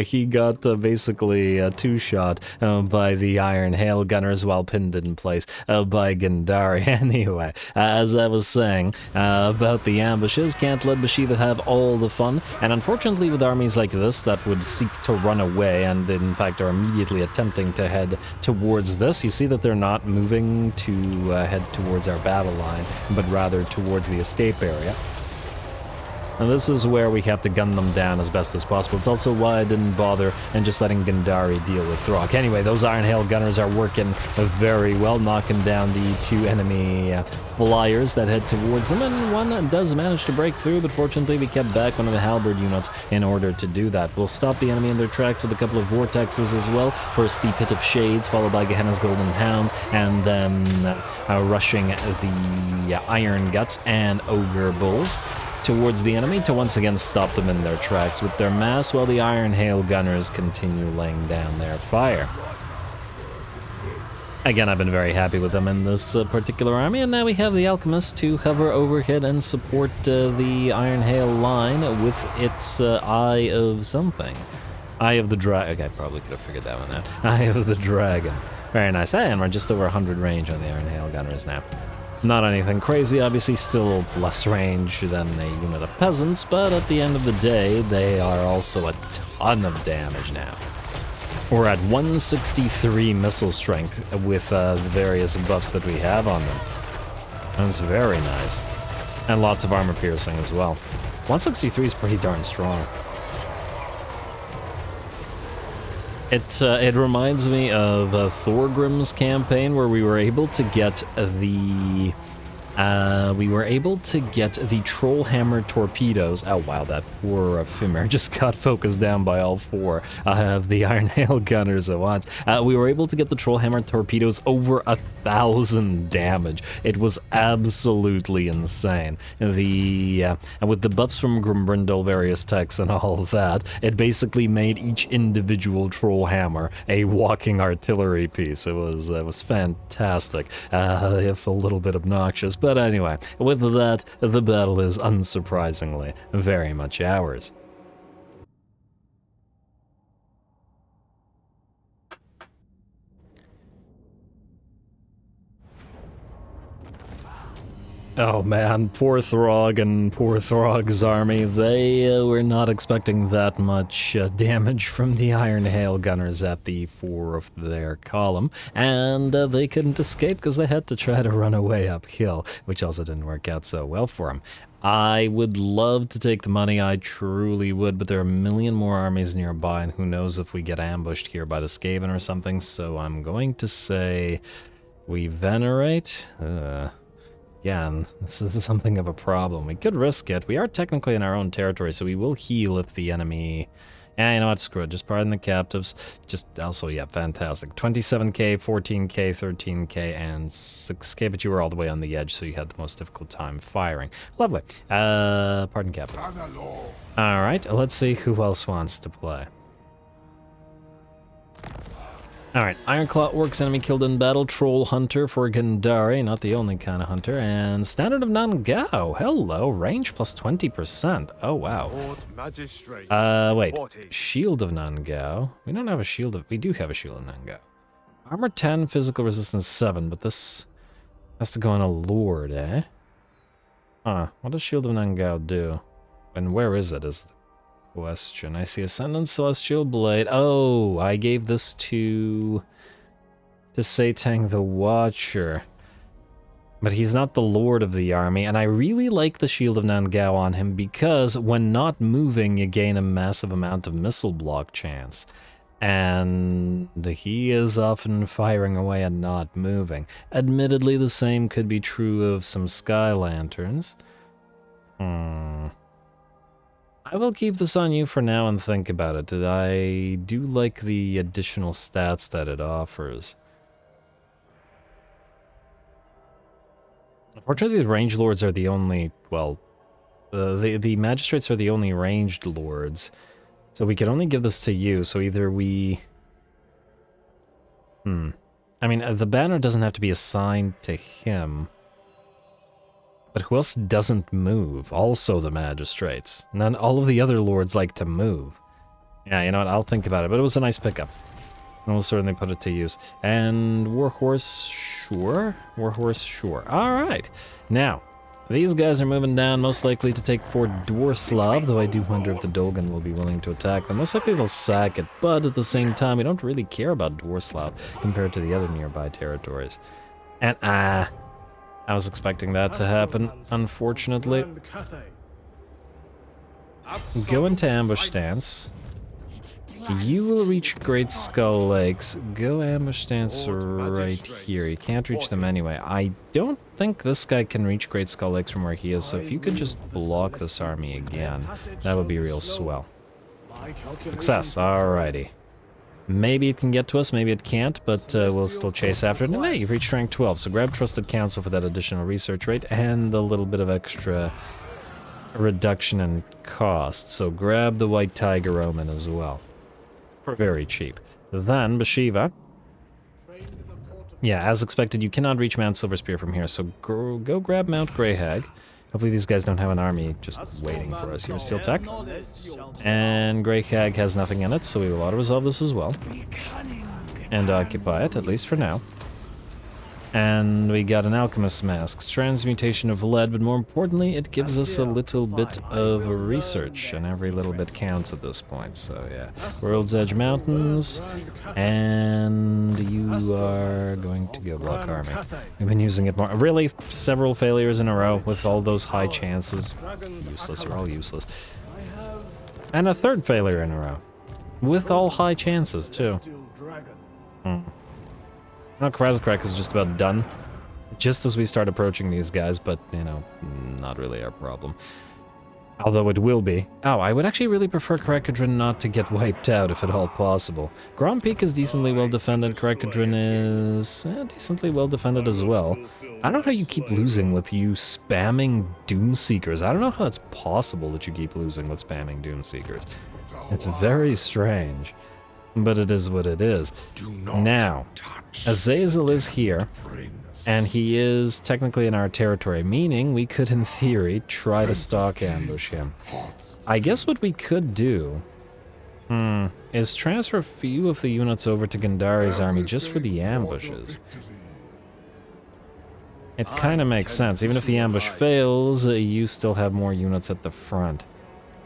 He got basically two-shot by the Iron Hail Gunners while pinned in place by Gandari. Anyway, as I was saying about the ambushes, can't let Bhashiva have all the fun, and unfortunately with armies like this that would seek to run away and in fact are immediately attempting to head towards this, you see that they're not moving to head towards our battle line, but rather towards the escape area. And this is where we have to gun them down as best as possible. It's also why I didn't bother and just letting Gandari deal with Throg. Anyway, those Iron Hail Gunners are working very well, knocking down the two enemy flyers that head towards them, and one does manage to break through, but fortunately we kept back one of the halberd units in order to do that. We'll stop the enemy in their tracks with a couple of vortexes as well. First the Pit of Shades, followed by Gehenna's Golden Hounds, and then rushing the Iron Guts and Ogre Bulls towards the enemy to once again stop them in their tracks with their mass, while the Iron Hail Gunners continue laying down their fire. Again, I've been very happy with them in this particular army, and now we have the Alchemist to hover overhead and support the Iron Hail line with its Eye of something. Eye of the Dragon. Okay, I probably could have figured that one out. Eye of the Dragon. Very nice. And we're just over 100 range on the Iron Hail Gunners now. Not anything crazy, obviously, still less range than a unit of peasants, but at the end of the day, they are also a ton of damage now. We're at 163 missile strength with the various buffs that we have on them. That's very nice. And lots of armor piercing as well. 163 is pretty darn strong. It reminds me of Thorgrim's campaign, where we were able to get the Trollhammer torpedoes. Oh wow, that poor Fimir just got focused down by all four of the Iron Hail Gunners at once. We were able to get the Trollhammer torpedoes over 1,000 damage. It was absolutely insane. And with the buffs from Grimbrindle, various techs, and all of that, it basically made each individual Trollhammer a walking artillery piece. It was fantastic, if a little bit obnoxious. But anyway, with that, the battle is unsurprisingly very much ours. Oh man, poor Throg and poor Throg's army. They were not expecting that much damage from the Iron Hail Gunners at the fore of their column, and they couldn't escape because they had to try to run away uphill, which also didn't work out so well for them. I would love to take the money, I truly would, but there are a million more armies nearby, and who knows if we get ambushed here by the Skaven or something, so I'm going to say we venerate. Again, this is something of a problem. We could risk it. We are technically in our own territory, so we will heal if the enemy... you know what, screw it. Just pardon the captives. Just also, yeah, fantastic. 27k, 14k, 13k, and 6k, but you were all the way on the edge, so you had the most difficult time firing. Lovely. Pardon captive. Alright, let's see who else wants to play. Alright, Ironclaw Orcs, enemy killed in battle, Troll Hunter for Gandari, not the only kind of hunter, and Standard of Nangao, hello, range plus 20%, oh wow. Wait, Shield of Nangao, we don't have a Shield of, we do have a Shield of Nangao. Armor 10, physical resistance 7, but this has to go on a Lord, eh? Huh, what does Shield of Nangao do? And where is it? Question. I see Ascendant Celestial Blade. Oh, I gave this to Satang the Watcher. But he's not the Lord of the army, and I really like the Shield of Nangao on him because when not moving, you gain a massive amount of missile block chance. And he is often firing away and not moving. Admittedly, the same could be true of some Sky Lanterns. I will keep this on you for now and think about it. I do like the additional stats that it offers. Unfortunately, the Range Lords are the only, well, the Magistrates are the only ranged lords. So we can only give this to you, so either we... I mean, the banner doesn't have to be assigned to him. But who else doesn't move? Also the Magistrates. None, all of the other lords like to move. Yeah, you know what, I'll think about it, but it was a nice pickup. And we'll certainly put it to use. And Warhorse, sure. Warhorse, sure. Alright. Now, these guys are moving down, most likely to take Fort Dwarslav, though I do wonder if the Dolgan will be willing to attack them. Most likely they'll sack it, but at the same time, we don't really care about Dwarslav compared to the other nearby territories. And, I was expecting that to happen, unfortunately. Go into ambush stance. You will reach Great Skull Lakes. Go ambush stance right here. You can't reach them anyway. I don't think this guy can reach Great Skull Lakes from where he is, so if you could just block this army again, that would be real swell. Success, alrighty. Maybe it can get to us, maybe it can't, but we'll still chase after it. And hey, you've reached rank 12, so grab Trusted Council for that additional research rate and the little bit of extra reduction in cost. So grab the White Tigermen as well. For very cheap. Then, Bhashiva. Yeah, as expected, you cannot reach Mount Silverspear from here, so go grab Mount Greyhag. Hopefully these guys don't have an army just waiting for us. Here's Steel Tech. And Greyhag has nothing in it, so we will auto-resolve this as well. And occupy it, at least for now. And we got an Alchemist's Mask. Transmutation of lead, but more importantly, it gives us a little bit of research, and every little bit counts at this point, so yeah. World's Edge Mountains, and you are going to go block army. We've been using it more. Really, several failures in a row with all those high chances. Useless, you're all useless. And a third failure in a row. With all high chances, too. Now, Krasakrak is just about done. Just as we start approaching these guys, but, you know, not really our problem. Although it will be. Oh, I would actually really prefer Karakadrin not to get wiped out, if at all possible. Grom Peak is decently well defended. Karakadrin is decently well defended as well. I don't know how you keep losing with you spamming Doomseekers. I don't know how it's possible that you keep losing with spamming Doomseekers. It's very strange. But it is what it is. Now, Azazel is here, and he is technically in our territory, meaning we could, in theory, try to stalk ambush him. I guess what we could do is transfer a few of the units over to Gandari's army just for the ambushes. It kind of makes sense. Even if the ambush fails, you still have more units at the front.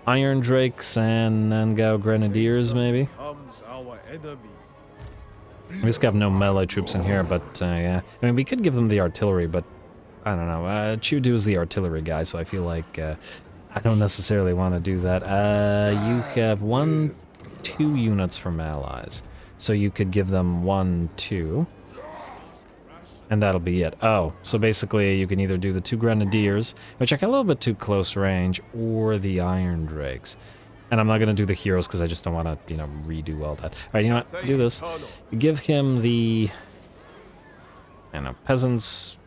Iron Drakes and Nangao Grenadiers, maybe? We just have no melee troops in here, but yeah. I mean, we could give them the artillery, but I don't know. Chudu is the artillery guy, so I feel like I don't necessarily want to do that. You have 2 units from allies, so you could give them 1, 2. And that'll be it. Oh, so basically you can either do the 2 Grenadiers, which are a little bit too close range, or the Iron Drakes. And I'm not going to do the heroes because I just don't want to, you know, redo all that. Alright, you know what? Do this. Give him the... I don't know, peasants,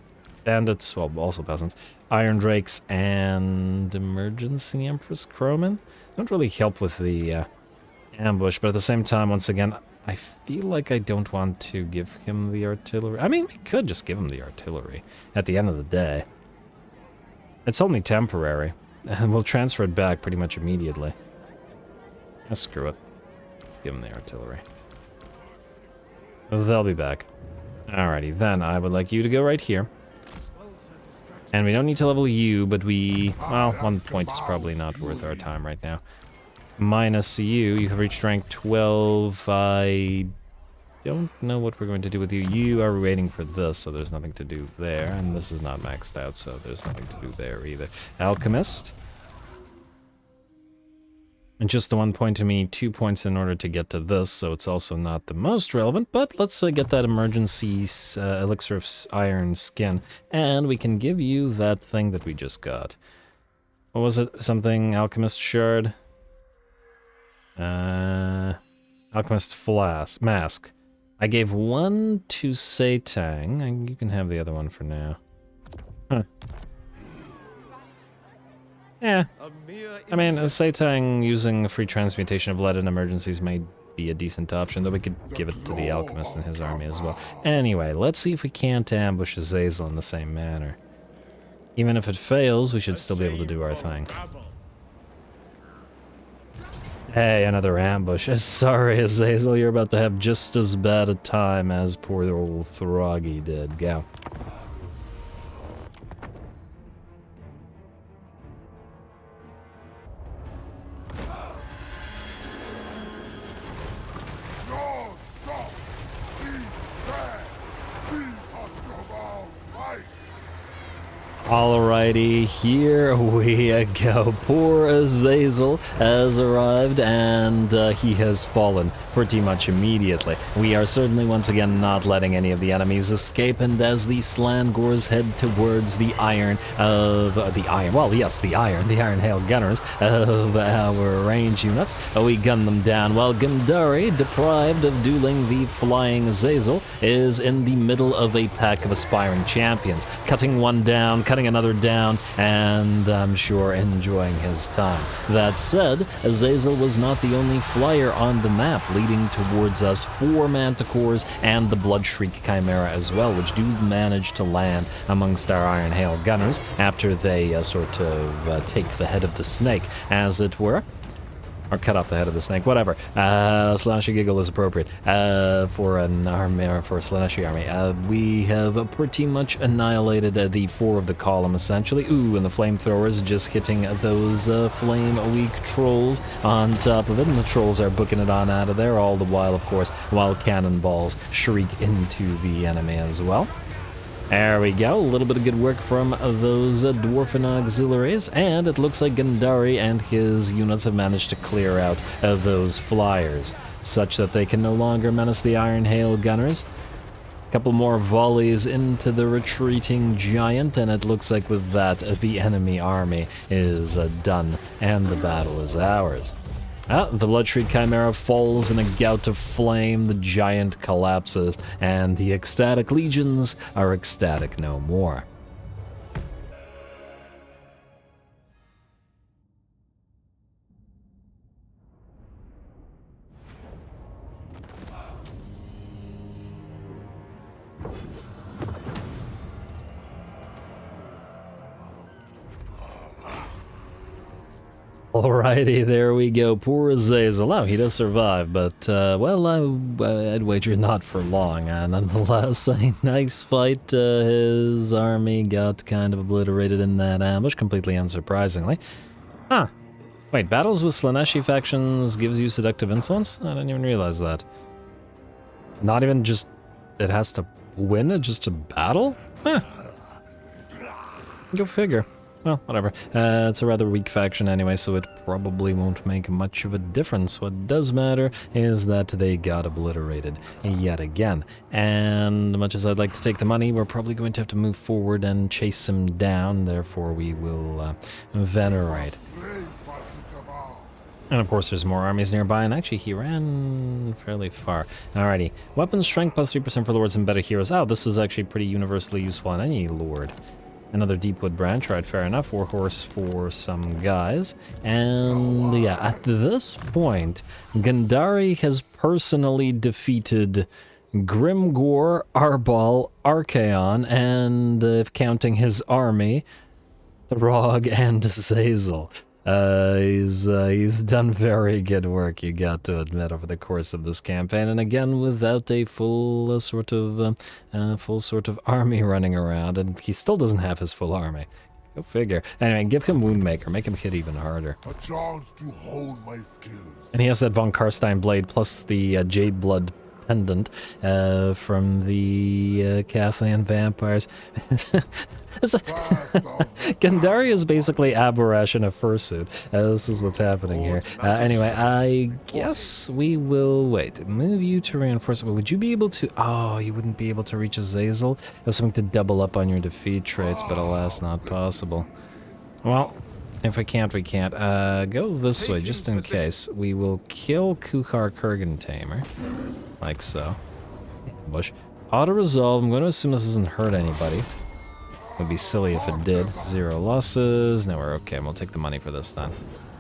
bandits, well, also peasants, Iron Drakes, and Emergency Empress Crowman. Don't really help with the ambush, but at the same time, once again, I feel like I don't want to give him the artillery. I mean, we could just give him the artillery at the end of the day. It's only temporary, and we'll transfer it back pretty much immediately. Screw it. Give him the artillery. They'll be back. Alrighty, then I would like you to go right here. And we don't need to level you, but we... Well, 1 point is probably not worth our time right now. minus you. You have reached rank 12. I don't know what we're going to do with you. You are waiting for this, so there's nothing to do there. And this is not maxed out, so there's nothing to do there either. Alchemist. And just the 1 point to me, 2 points in order to get to this, so it's also not the most relevant. But let's get that emergency elixir of iron skin, and we can give you that thing that we just got. What was it? Something alchemist shard? Alchemist flask mask. I gave one to Satang, and you can have the other one for now. Huh. Yeah. I mean, Satang using a free transmutation of lead in emergencies may be a decent option, though we could give it to the alchemist and his army as well. Anyway, let's see if we can't ambush Azazel in the same manner. Even if it fails, we should still be able to do our thing. Hey, another ambush. Sorry, Azazel, you're about to have just as bad a time as poor old Throggy did. Go. Alrighty, here we go. Poor Azazel has arrived, and he has fallen pretty much immediately. We are certainly once again not letting any of the enemies escape, and as the Slangors head towards the iron, the Iron Hail Gunners of our range units, we gun them down, while Gundari, deprived of dueling the flying Azazel, is in the middle of a pack of aspiring champions, cutting one down, cutting another down, and I'm sure enjoying his time. That said, Azazel was not the only flyer on the map, leading towards us 4 Manticores and the Bloodshriek Chimera as well, which do manage to land amongst our Iron Hail Gunners after they take the head of the snake, as it were. Or cut off the head of the snake, whatever. Slaneshi Giggle is appropriate for an army, or for a Slaneshi army. We have pretty much annihilated the 4 of the column, essentially. Ooh, and the flamethrowers just hitting those flame-weak trolls on top of it, and the trolls are booking it on out of there, all the while, of course, while cannonballs shriek into the enemy as well. There we go, a little bit of good work from those Dwarfen auxiliaries, and it looks like Gundari and his units have managed to clear out those flyers, such that they can no longer menace the Iron Hail Gunners. A couple more volleys into the retreating giant, and it looks like with that, the enemy army is done, and the battle is ours. The Bloodshriek Chimera falls in a gout of flame, the giant collapses, and the ecstatic legions are ecstatic no more. Alrighty, there we go. Poor Azazel. Oh, he does survive, but, well, I'd wager not for long. Nonetheless, a nice fight. His army got kind of obliterated in that ambush, completely unsurprisingly. Huh. Wait, battles with Slaneshi factions gives you seductive influence? I didn't even realize that. Not even just, it has to win it just to battle? Huh. Go figure. Well, whatever. It's a rather weak faction anyway, so it probably won't make much of a difference. What does matter is that they got obliterated yet again. And much as I'd like to take the money, we're probably going to have to move forward and chase him down. Therefore, we will venerate. And of course, there's more armies nearby, and actually, he ran fairly far. Alrighty. Weapon strength plus 3% for lords and better heroes. Oh, this is actually pretty universally useful on any lord. Another Deepwood branch, right, fair enough. Warhorse for some guys. And yeah, at this point, Gundari has personally defeated Grimgor, Arbal, Archaon, and if counting his army, Throg and Azazel. He's done very good work, you got to admit, over the course of this campaign, and again without a full sort of army running around, and he still doesn't have his full army. Go figure. Anyway, give him Woundmaker. Make him hit even harder. A chance to hone my skills. And he has that Von Karstein blade plus the Jade Blood pendant from the Cathay and vampires. Gandari is basically Aberration of fursuit. This is what's happening here. Anyway, I guess we will wait. Move you to reinforcement. Would you be able to? Oh, you wouldn't be able to reach Azazel. There's something to double up on your defeat traits, but alas, not possible. Well, if we can't, we can't. Go this way, just in case. We will kill Kuchar Kurgan Tamer. Like so. Bush. Auto-resolve. I'm going to assume this doesn't hurt anybody. Would be silly if it did. 0 losses. No, we're okay. We'll take the money for this then.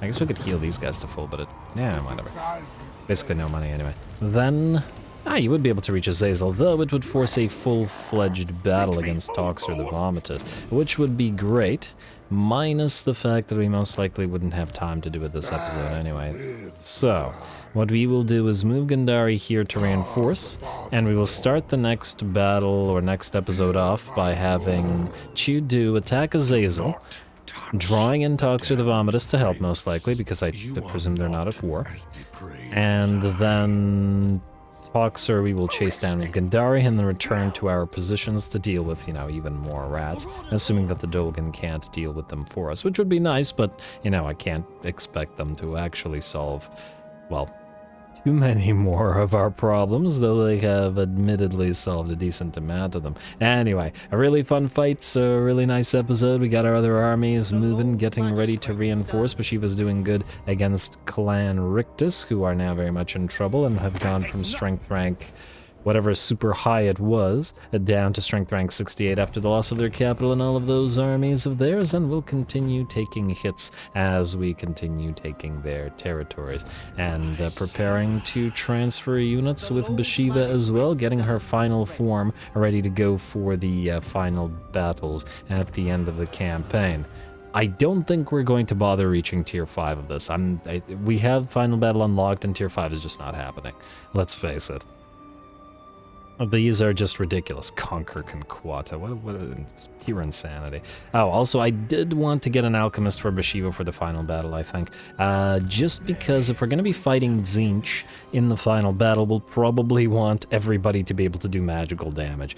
I guess we could heal these guys to full, but it... yeah, whatever. Basically no money anyway. Then... you would be able to reach Azazel, though it would force a full-fledged battle against Toxer the Vomitous, which would be great, minus the fact that we most likely wouldn't have time to do it this episode anyway. So, what we will do is move Gandari here to reinforce, and we will start the next battle or next episode off by having Chudu attack Azazel, drawing in Toxer the Vomitous to help most likely, because I presume they're not at war, and then... Toxer we will chase down with Gandari and then return to our positions to deal with, you know, even more rats, assuming that the Dolgan can't deal with them for us, which would be nice, but, you know, I can't expect them to actually solve, well, too many more of our problems, though they have admittedly solved a decent amount of them. Anyway, a really fun fight, so a really nice episode. We got our other armies moving, getting ready to reinforce. Bhashiva's doing good against Clan Rictus, who are now very much in trouble and have gone from strength rank... whatever super high it was, down to strength rank 68 after the loss of their capital and all of those armies of theirs, and will continue taking hits as we continue taking their territories. And preparing to transfer units with Bhashiva as well, getting her final form ready to go for the final battles at the end of the campaign. I don't think we're going to bother reaching tier 5 of this. We have final battle unlocked and tier 5 is just not happening. Let's face it. These are just ridiculous. Conquer Conquata. What pure insanity. Oh, also, I did want to get an Alchemist for Bhashiva for the final battle, I think. Just because if we're going to be fighting Tzeentch in the final battle, we'll probably want everybody to be able to do magical damage.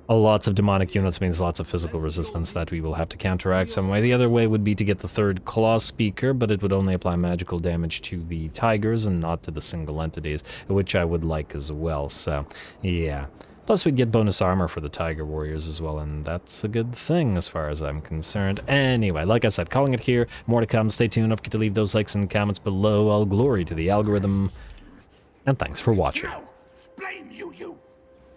Lots of demonic units means lots of physical resistance that we will have to counteract some way. The other way would be to get the 3rd Claw Speaker, but it would only apply magical damage to the Tigers and not to the single entities, which I would like as well, so yeah. Plus we'd get bonus armor for the Tiger Warriors as well, and that's a good thing as far as I'm concerned. Anyway, like I said, calling it here, more to come, stay tuned, don't forget to leave those likes in the comments below, all glory to the algorithm, and thanks for watching. Blame you,